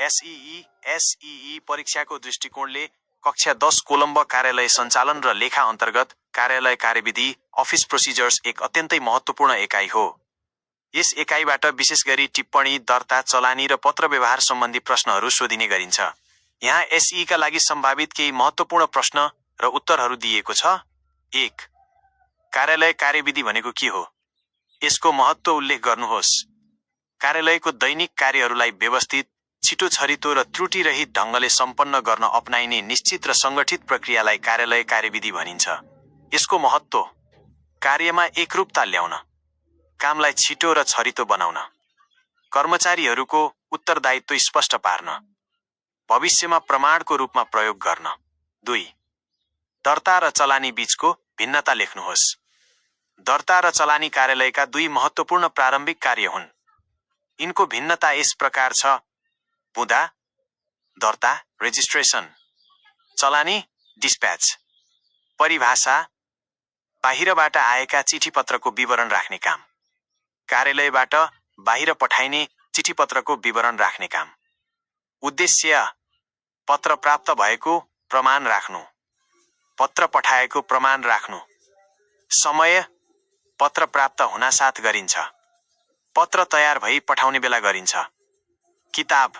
SEE परीक्षाको दृष्टिकोणले कक्षा 10 कोलम्बो कार्यालय सञ्चालन र लेखा अन्तर्गत कार्यालय कार्यविधि अफिस प्रोसिजर्स एक अत्यन्तै महत्त्वपूर्ण एकाइ हो। यस एकाइबाट विशेष गरी टिप्पणी, दर्ता, चलानी र पत्र व्यवहार सम्बन्धी प्रश्नहरू सोधिने गरिन्छ। यहाँ एसई का लागि सम्भावित केही महत्त्वपूर्ण प्रश्न र उत्तरहरू दिएको छ। 1. कार्यालय कार्यविधि भनेको के हो? यसको महत्त्व उल्लेख गर्नुहोस्। कार्यालयको दैनिक कार्यहरूलाई व्यवस्थित, छिटो, छरितो र त्रुटिरहित ढङ्गले सम्पन्न गर्न अपनाइने निश्चित र सङ्गठित प्रक्रियालाई कार्यालय कार्यविधि भनिन्छ। यसको महत्त्व: कार्यमा एकरूपता ल्याउन, कामलाई छिटो र छरितो बनाउन, कर्मचारीहरूको उत्तरदायित्व स्पष्ट पार्न, भविष्यमा प्रमाणको रूपमा प्रयोग गर्न। 2. दर्ता र चलानी बीचको भिन्नता लेख्नुहोस्। दर्ता र चलानी कार्यालयका दुई महत्त्वपूर्ण प्रारम्भिक कार्य हुन्। यिनको भिन्नता यस प्रकार छ: बुँदा, दर्ता, रेजिस्ट्रेसन; चलानी, डिस्प्याच। परिभाषा: बाहिरबाट आएका चिठीपत्रको विवरण राख्ने काम, कार्यालयबाट बाहिर पठाइने चिठीपत्रको विवरण राख्ने काम। उद्देश्य: पत्र प्राप्त भएको प्रमाण राख्नु, पत्र पठाएको प्रमाण राख्नु। समय: पत्र प्राप्त हुनासाथ गरिन्छ, पत्र तयार भई पठाउने बेला गरिन्छ। किताब: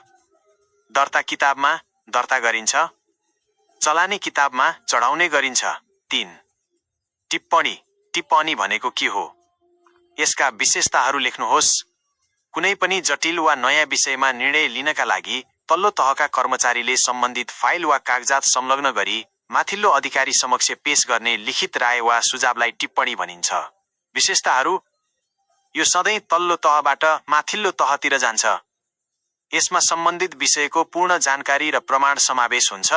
दर्ता किताबमा दर्ता गरिन्छ, चलानी किताबमा चढाउने गरिन्छ। 3. टिप्पणी। टिप्पणी भनेको के हो? यसका विशेषताहरू लेख्नुहोस्। कुनै पनि जटिल वा नयाँ विषयमा निर्णय लिनका लागि तल्लो तहका कर्मचारीले सम्बन्धित फाइल वा कागजात संलग्न गरी माथिल्लो अधिकारी समक्ष पेश गर्ने लिखित राय वा सुझावलाई टिप्पणी भनिन्छ। विशेषताहरू: यो सधैँ तल्लो तहबाट माथिल्लो तहतिर जान्छ। यसमा सम्बन्धित विषयको पूर्ण जानकारी र प्रमाण समावेश हुन्छ।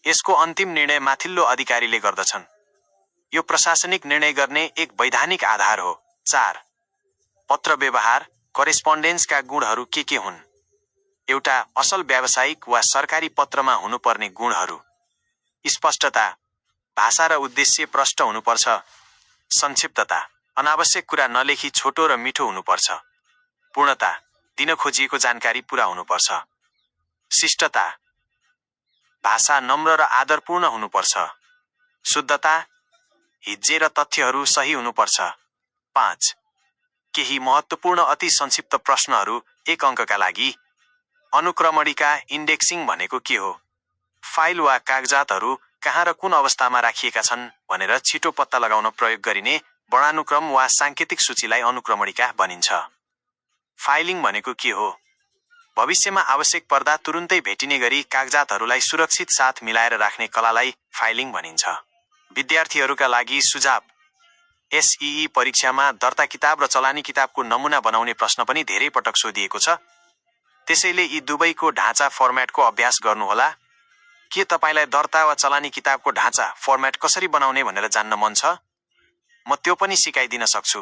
यसको अन्तिम निर्णय माथिल्लो अधिकारीले गर्दछन्। यो प्रशासनिक निर्णय गर्ने एक वैधानिक आधार हो। 4. पत्र व्यवहार, करेस्पोन्डेन्सका गुणहरू के हुन्? एउटा असल व्यावसायिक वा सरकारी पत्रमा हुनुपर्ने गुणहरू: स्पष्टता, भाषा र उद्देश्य प्रष्ट हुनुपर्छ, संक्षिप्तता, अनावश्यक कुरा नलेखी छोटो र मिठो हुनुपर्छ, पूर्णता, दिन खोजिएको जानकारी पूरा हुनुपर्छ, शिष्टता, भाषा नम्र र आदरपूर्ण हुनुपर्छ, शुद्धता, हिज्जे र तथ्यहरू सही हुनुपर्छ। 5. केही महत्त्वपूर्ण अति संक्षिप्त प्रश्नहरू 1 अङ्कका लागि। अनुक्रमणिका इन्डेक्सिङ भनेको के हो? फाइल वा कागजातहरू कहाँ र कुन अवस्थामा राखिएका छन् भनेर छिटो पत्ता लगाउन प्रयोग गरिने वर्णानुक्रम वा साङ्केतिक सूचीलाई अनुक्रमणिका भनिन्छ। फाइलिङ भनेको के हो? भविष्यमा आवश्यक पर्दा तुरुन्तै भेटिने गरी कागजातहरूलाई सुरक्षित साथ मिलाएर राख्ने कलालाई फाइलिङ भनिन्छ। विद्यार्थीहरूका लागि सुझाव: एसईई परीक्षामा दर्ता किताब र चलानी किताबको नमुना बनाउने प्रश्न पनि धेरै पटक सोधिएको छ। त्यसैले यी दुवैको ढाँचा फर्मेटको अभ्यास गर्नुहोला। के तपाईलाई दर्ता वा चलानी किताबको ढाँचा फर्मेट कसरी बनाउने भनेर जान्न मन छ? म त्यो पनि सिकाइदिन सक्छु।